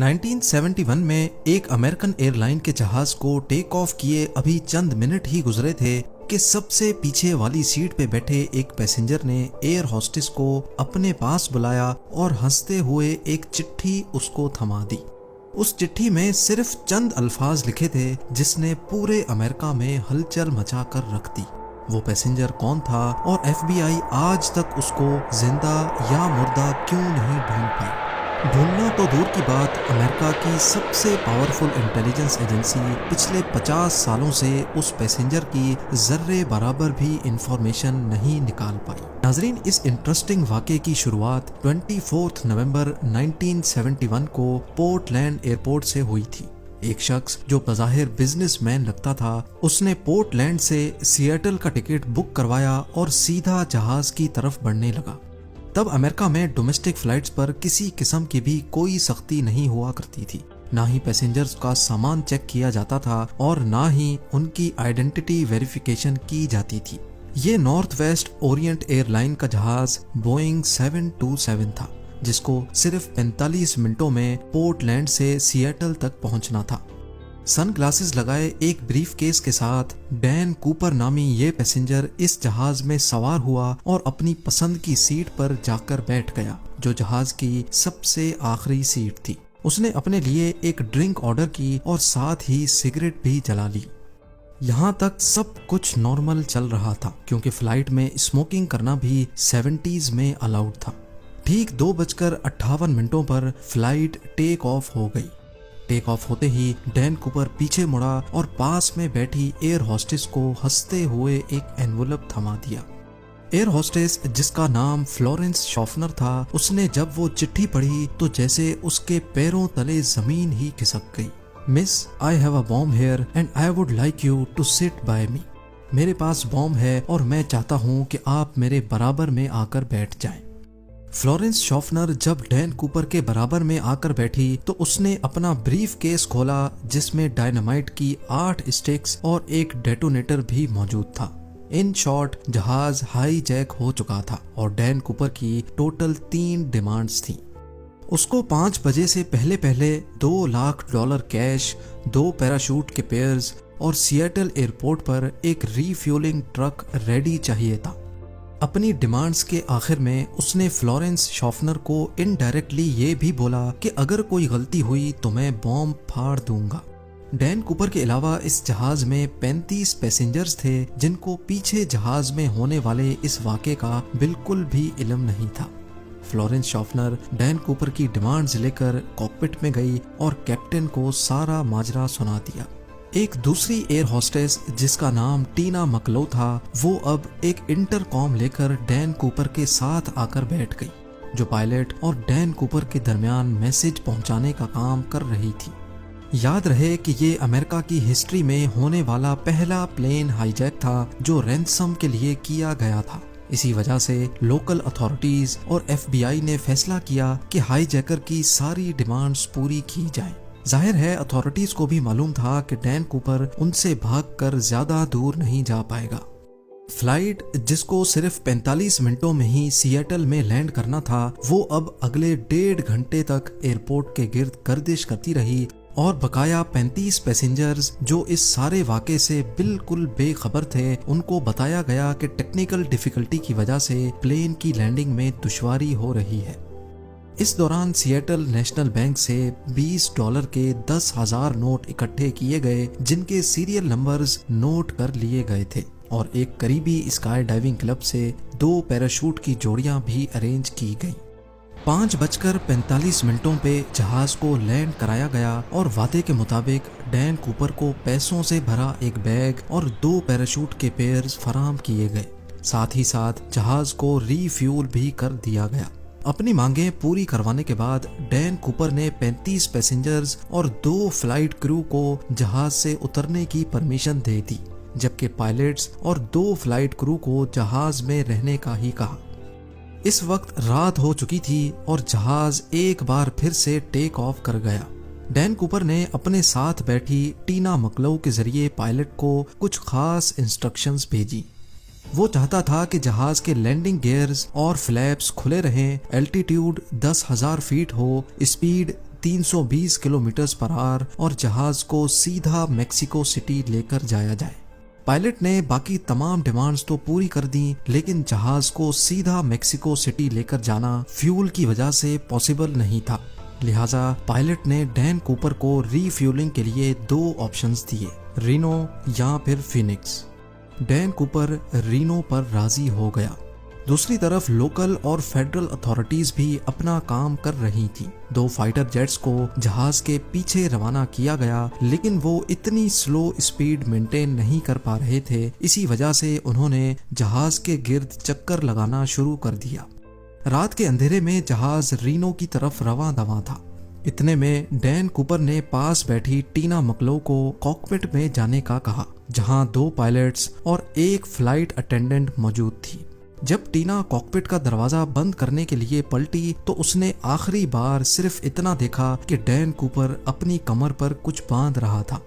1971 में एक American airline के जहाज को टेक ऑफ किए अभी चंद मिनट ही गुजरे थे कि सबसे पीछे वाली सीट पे बैठे एक पैसेंजर ने एयर होस्टेस को अपने पास बुलाया और हंसते हुए एक चिट्ठी उसको थमा दी। उस चिट्ठी में सिर्फ चंद अल्फाज लिखे थे जिसने पूरे अमेरिका में हलचल मचा कर रख दी। वो पैसेंजर कौन था और FBI आज तक उसको जिंदा या मुर्दा क्यों नहीं ढूंढ पाई। ढूंढना तो दूर की बात, अमेरिका की सबसे पावरफुल इंटेलिजेंस एजेंसी पिछले 50 सालों से उस पैसेंजर की जर्रे बराबर भी इंफॉर्मेशन नहीं निकाल पाई। नाजरीन, इस इंटरेस्टिंग वाक़े की शुरुआत 24 नवंबर 1971 को पोर्टलैंड एयरपोर्ट से हुई थी। एक शख्स जो बज़ाहिर बिजनेसमैन लगता था, उसने पोर्टलैंड से सिएटल का टिकट बुक करवाया और सीधा जहाज की तरफ बढ़ने लगा। तब अमेरिका में डोमेस्टिक फ्लाइट्स पर किसी किस्म की भी कोई सख्ती नहीं हुआ करती थी। ना ही पैसेंजर्स का सामान चेक किया जाता था और ना ही उनकी आइडेंटिटी वेरिफिकेशन की जाती थी। ये नॉर्थ वेस्ट ओरिएंट एयरलाइन का जहाज बोइंग 727 था, जिसको सिर्फ 45 मिनटों में पोर्टलैंड से सिएटल तक पहुंचना था। सनग्लासेस लगाए एक ब्रीफकेस के साथ डैन कूपर नामी ये पैसेंजर इस जहाज में सवार हुआ और अपनी पसंद की सीट पर जाकर बैठ गया, जो जहाज की सबसे आखिरी सीट थी। उसने अपने लिए एक ड्रिंक ऑर्डर की और साथ ही सिगरेट भी जला ली। यहाँ तक सब कुछ नॉर्मल चल रहा था, क्योंकि फ्लाइट में स्मोकिंग करना भी 70s में अलाउड था। ठीक 2:58 पर फ्लाइट टेक ऑफ हो गई। टेक ऑफ होते ही डैन कूपर पीछे मुड़ा और पास में बैठी एयर होस्टेस को हंसते हुए एक एनवलप थमा दिया। एयर होस्टेस, जिसका नाम फ्लोरेंस शॉफनर था, उसने जब वो चिट्ठी पढ़ी तो जैसे उसके पैरों तले जमीन ही खिसक गई। Miss, I have a bomb here and I would like you to sit by me. मेरे पास बॉम्ब है और मैं चाहता हूँ कि आप मेरे बराबर में आकर बैठ जाएं। फ्लोरेंस शॉफनर जब डैन कूपर के बराबर में आकर बैठी तो उसने अपना ब्रीफ केस खोला, जिसमें डायनामाइट की 8 स्टिक्स और एक डेटोनेटर भी मौजूद था। इन शॉर्ट, जहाज हाई जैक हो चुका था और डैन कूपर की टोटल 3 डिमांड्स थी। उसको 5 बजे से पहले पहले $2 लाख कैश, 2 पैराशूट के पेयर्स और सिएटल एयरपोर्ट पर एक रीफ्यूलिंग ट्रक रेडी चाहिए था। अपनी डिमांड्स के आखिर में उसने फ्लोरेंस शॉफनर को इनडायरेक्टली ये भी बोला कि अगर कोई गलती हुई तो मैं बॉम्ब फाड़ दूंगा। डैन कूपर के अलावा इस जहाज में 35 पैसेंजर्स थे, जिनको पीछे जहाज में होने वाले इस वाक़े का बिल्कुल भी इल्म नहीं था। फ्लोरेंस शॉफनर डैन कूपर की डिमांड्स लेकर कॉकपिट में गई और कैप्टन को सारा माजरा सुना दिया। एक दूसरी एयर होस्टेस, जिसका नाम टीना मकलो था, वो अब एक इंटरकॉम लेकर डैन कूपर के साथ आकर बैठ गई, जो पायलट और डैन कूपर के दरमियान मैसेज पहुंचाने का काम कर रही थी। याद रहे कि ये अमेरिका की हिस्ट्री में होने वाला पहला प्लेन हाईजैक था जो रैंसम के लिए किया गया था। इसी वजह से लोकल अथॉरिटीज और FBI ने फैसला किया कि हाईजैकर की सारी डिमांड्स पूरी की जाएं। जाहिर है अथॉरिटीज को भी मालूम था कि डैन कूपर उनसे भागकर ज्यादा दूर नहीं जा पाएगा। फ्लाइट, जिसको सिर्फ 45 मिनटों में ही सिएटल में लैंड करना था, वो अब अगले 1.5 घंटे तक एयरपोर्ट के गिर्द गर्दिश करती रही और बकाया 35 पैसेंजर्स जो इस सारे वाक़े से बिल्कुल बेखबर थे, उनको बताया गया कि टेक्निकल डिफिकल्टी की वजह से प्लेन की लैंडिंग में दुश्वारी हो रही है। इस दौरान सिएटल नेशनल बैंक से $20 के 10,000 नोट इकट्ठे किए गए, जिनके सीरियल नंबर्स नोट कर लिए गए थे, और एक करीबी स्काई डाइविंग क्लब से 2 पैराशूट की जोड़ियां भी अरेंज की गई। 5:45 पे जहाज को लैंड कराया गया और वादे के मुताबिक डैन कूपर को पैसों से भरा एक बैग और 2 पैराशूट के पेयर्स फराहम किए गए। साथ ही साथ जहाज को रीफ्यूल भी कर दिया गया। अपनी मांगें पूरी करवाने के बाद डैन कूपर ने 35 पैसेंजर्स और 2 फ्लाइट क्रू को जहाज से उतरने की परमिशन दे दी, जबकि पायलट्स और 2 फ्लाइट क्रू को जहाज में रहने का ही कहा। इस वक्त रात हो चुकी थी और जहाज एक बार फिर से टेक ऑफ कर गया। डैन कूपर ने अपने साथ बैठी टीना मकलो के जरिए पायलट को कुछ खास इंस्ट्रक्शंस भेजी। वो चाहता था कि जहाज के लैंडिंग गियर्स और फ्लैप्स खुले रहें, एल्टीट्यूड 10,000 फीट हो, स्पीड 320 किलोमीटर पर आवर और जहाज को सीधा मेक्सिको सिटी लेकर जाया जाए। पायलट ने बाकी तमाम डिमांड्स तो पूरी कर दी, लेकिन जहाज को सीधा मेक्सिको सिटी लेकर जाना फ्यूल की वजह से पॉसिबल नहीं था। लिहाजा पायलट ने डैन कूपर को रीफ्यूलिंग के लिए 2 ऑप्शंस दिए, रीनो या फिर फिनिक्स। डैन कूपर रीनो पर राजी हो गया। दूसरी तरफ लोकल और फेडरल अथॉरिटीज भी अपना काम कर रही थी। 2 फाइटर जेट्स को जहाज के पीछे रवाना किया गया, लेकिन वो इतनी स्लो स्पीड मेंटेन नहीं कर पा रहे थे। इसी वजह से उन्होंने जहाज के गिर्द चक्कर लगाना शुरू कर दिया। रात के अंधेरे में जहाज रीनो की तरफ रवां दवां था। इतने में डैन कूपर ने पास बैठी टीना मकलो को कॉकपिट में जाने का कहा, जहां 2 पायलट्स और 1 फ्लाइट अटेंडेंट मौजूद थी। जब टीना कॉकपिट का दरवाजा बंद करने के लिए पलटी तो उसने आखिरी बार सिर्फ इतना देखा कि डैन कूपर अपनी कमर पर कुछ बांध रहा था।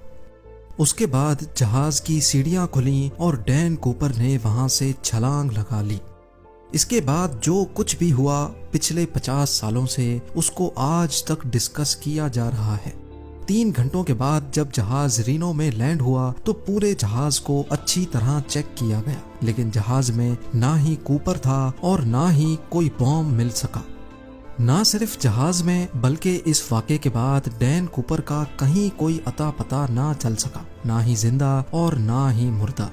उसके बाद जहाज की सीढ़ियां खुली और डैन कूपर ने वहां से छलांग लगा ली। इसके बाद जो कुछ भी हुआ पिछले 50 सालों से, उसको आज तक डिस्कस किया जा रहा है। 3 घंटों के बाद जब जहाज रीनो में लैंड हुआ तो पूरे जहाज को अच्छी तरह चेक किया गया, लेकिन जहाज में ना ही कूपर था और ना ही कोई बॉम्ब मिल सका। ना सिर्फ जहाज में, बल्कि इस वाक़े के बाद डैन कूपर का कहीं कोई अता पता ना चल सका, ना ही जिंदा और ना ही मुर्दा।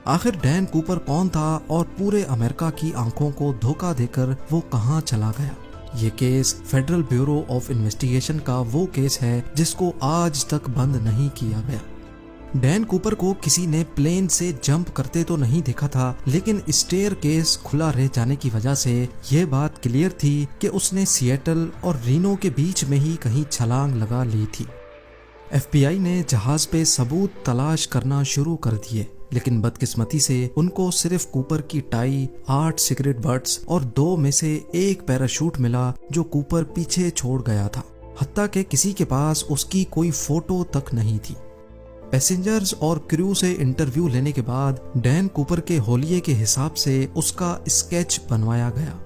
आखिर डैन कूपर कौन था और पूरे अमेरिका की आंखों को धोखा देकर वो कहां चला गया? ये case federal bureau of investigation का वो केस है जिसको आज तक बंद नहीं किया गया। डैन कूपर को किसी ने प्लेन से जंप करते तो नहीं देखा था, लेकिन स्टेयर केस खुला रह जाने की वजह से यह बात क्लियर थी कि उसने सिएटल और रीनो के बीच में ही कहीं छलांग लगा ली थी। FBI ने जहाज पे सबूत तलाश करना शुरू कर दिए, लेकिन बदकिस्मती से उनको सिर्फ कूपर की टाई, 8 सिगरेट बट्स और 2 में से 1 पैराशूट मिला जो कूपर पीछे छोड़ गया था। हत्ता के किसी के पास उसकी कोई फोटो तक नहीं थी। पैसेंजर्स और क्रू से इंटरव्यू लेने के बाद डैन कूपर के होलिये के हिसाब से उसका स्केच बनवाया गया।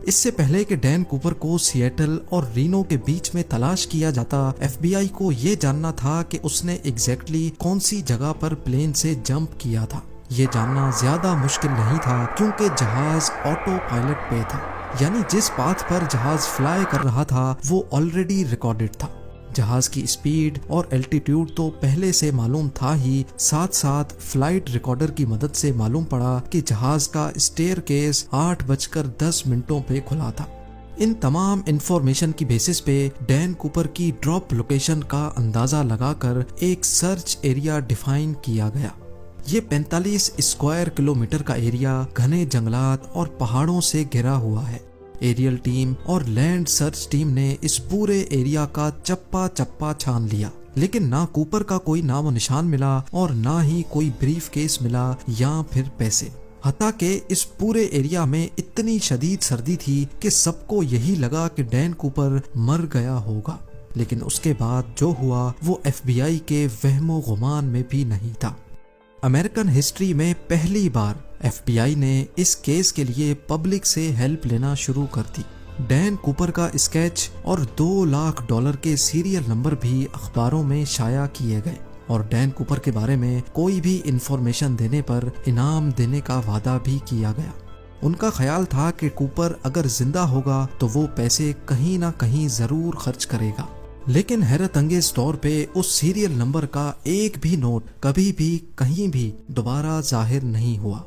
इससे पहले कि डैन कूपर को सिएटल और रीनो के बीच में तलाश किया जाता, FBI को ये जानना था कि उसने एग्जैक्टली कौन सी जगह पर प्लेन से जंप किया था। ये जानना ज्यादा मुश्किल नहीं था क्योंकि जहाज ऑटो पायलट पे था, यानी जिस पाथ पर जहाज फ्लाई कर रहा था वो ऑलरेडी रिकॉर्डेड था। जहाज की स्पीड और एल्टीट्यूड तो पहले से मालूम था ही, साथ साथ फ्लाइट रिकॉर्डर की मदद से मालूम पड़ा कि जहाज का स्टेयर केस 8:10 पे खुला था। इन तमाम इंफॉर्मेशन की बेसिस पे डैन कूपर की ड्रॉप लोकेशन का अंदाजा लगाकर एक सर्च एरिया डिफाइन किया गया। ये 45 स्क्वायर किलोमीटर का एरिया घने जंगलात और पहाड़ों से घिरा हुआ है। एरियल टीम और लैंड सर्च टीम ने इस पूरे एरिया का चप्पा चप्पा छान लिया, लेकिन ना कूपर का कोई नामो निशान मिला और ना ही कोई ब्रीफ केस मिला या फिर पैसे। हत्ता के इस पूरे एरिया में इतनी शदीद सर्दी थी कि सबको यही लगा कि डैन कूपर मर गया होगा, लेकिन उसके बाद जो हुआ वो FBI के वहमो गुमान में भी नहीं था। अमेरिकन हिस्ट्री में पहली बार FBI ने इस केस के लिए पब्लिक से हेल्प लेना शुरू कर दी। डैन कूपर का स्केच और $2 लाख के सीरियल नंबर भी अखबारों में शाया किए गए और डैन कूपर के बारे में कोई भी इंफॉर्मेशन देने पर इनाम देने का वादा भी किया गया। उनका ख्याल था कि कूपर अगर जिंदा होगा तो वो पैसे कहीं ना कहीं जरूर खर्च करेगा, लेकिन हैरत अंगेज तौर पे उस सीरियल नंबर का एक भी नोट कभी भी कहीं भी दोबारा जाहिर नहीं हुआ।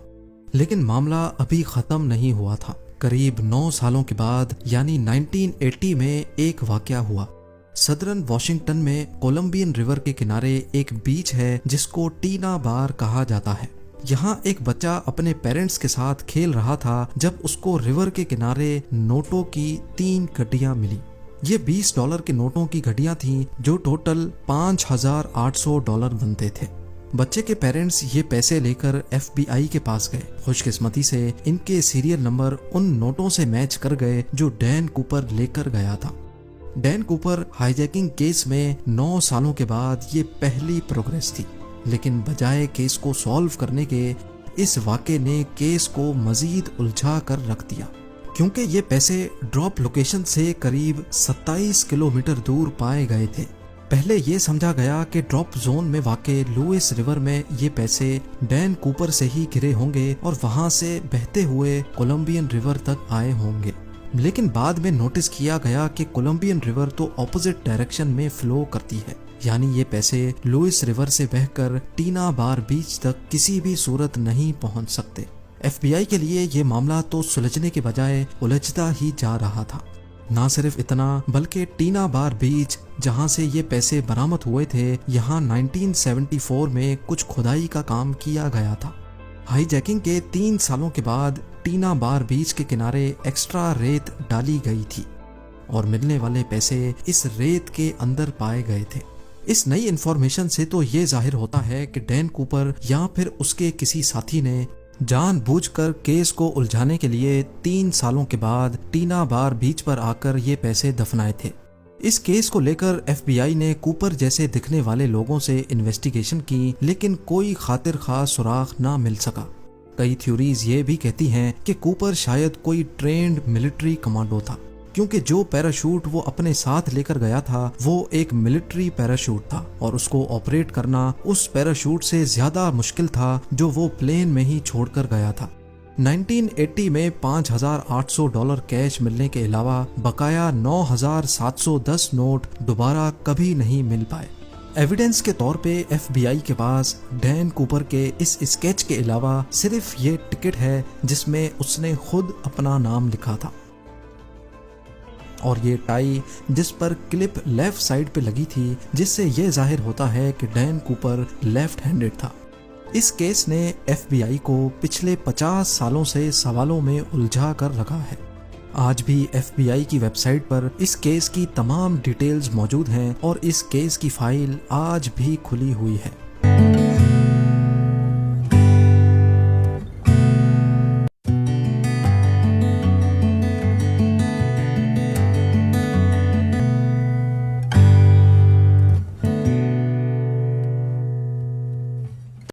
लेकिन मामला अभी खत्म नहीं हुआ था। करीब 9 सालों के बाद यानी 1980 में एक वाकया हुआ। सदर्न वॉशिंगटन में कोलंबियन रिवर के किनारे एक बीच है जिसको टीना बार कहा जाता है। यहाँ एक बच्चा अपने पेरेंट्स के साथ खेल रहा था जब उसको रिवर के किनारे नोटों की 3 गड्डियाँ मिली। ये $20 के नोटों की घड़ियां थीं जो टोटल $5,800 बनते थे। बच्चे के पेरेंट्स ये पैसे लेकर FBI के पास गए। खुशकिस्मती से इनके सीरियल नंबर उन नोटों से मैच कर गए जो डैन कूपर लेकर गया था। डैन कूपर हाईजैकिंग केस में 9 सालों के बाद ये पहली प्रोग्रेस थी, लेकिन बजाय केस को सॉल्व करने के इस वाक़े ने केस को मजीद उलझा कर रख दिया। क्योंकि ये पैसे ड्रॉप लोकेशन से करीब 27 किलोमीटर दूर पाए गए थे। पहले ये समझा गया कि ड्रॉप जोन में वाक़े लुइस रिवर में ये पैसे डैन कूपर से ही गिरे होंगे और वहां से बहते हुए कोलंबियन रिवर तक आए होंगे। लेकिन बाद में नोटिस किया गया कि कोलंबियन रिवर तो ऑपोजिट डायरेक्शन में फ्लो करती है, यानी ये पैसे लुइस रिवर से बहकर टीना बार बीच तक किसी भी सूरत नहीं पहुंच सकते। FBI के लिए ये मामला तो सुलझने के बजाय उलझता ही जा रहा था। ना सिर्फ इतना, बल्कि टीना बार बीच जहां से ये पैसे बरामद हुए थे, यहाँ 1974 में कुछ खुदाई का काम किया गया था। हाईजैकिंग के 3 सालों के बाद टीना बार बीच के किनारे एक्स्ट्रा रेत डाली गई थी और मिलने वाले पैसे इस रेत के अंदर पाए गए थे। इस नई इन्फॉर्मेशन से तो ये जाहिर होता है कि डैन कूपर या फिर उसके किसी साथी ने जानबूझकर केस को उलझाने के लिए 3 सालों के बाद टीना बार बीच पर आकर ये पैसे दफनाए थे। इस केस को लेकर FBI ने कूपर जैसे दिखने वाले लोगों से इन्वेस्टिगेशन की, लेकिन कोई खातिर खास सुराग ना मिल सका। कई थ्योरीज ये भी कहती हैं कि कूपर शायद कोई ट्रेंड मिलिट्री कमांडो था, क्योंकि जो पैराशूट वो अपने साथ लेकर गया था वो एक मिलिट्री पैराशूट था और उसको ऑपरेट करना उस पैराशूट से ज्यादा मुश्किल था जो वो प्लेन में ही छोड़कर गया था। 1980 में $5,800 कैश मिलने के अलावा बकाया 9,710 नोट दोबारा कभी नहीं मिल पाए। एविडेंस के तौर पे FBI के पास डैन कूपर के इस स्केच के अलावा सिर्फ ये टिकट है जिसमें उसने खुद अपना नाम लिखा था और ये टाई जिस पर क्लिप लेफ्ट साइड पे लगी थी, जिससे ये जाहिर होता है कि डैन कूपर लेफ्ट हैंडेड था। इस केस ने FBI को पिछले 50 सालों से सवालों में उलझा कर रखा है। आज भी FBI की वेबसाइट पर इस केस की तमाम डिटेल्स मौजूद हैं और इस केस की फाइल आज भी खुली हुई है।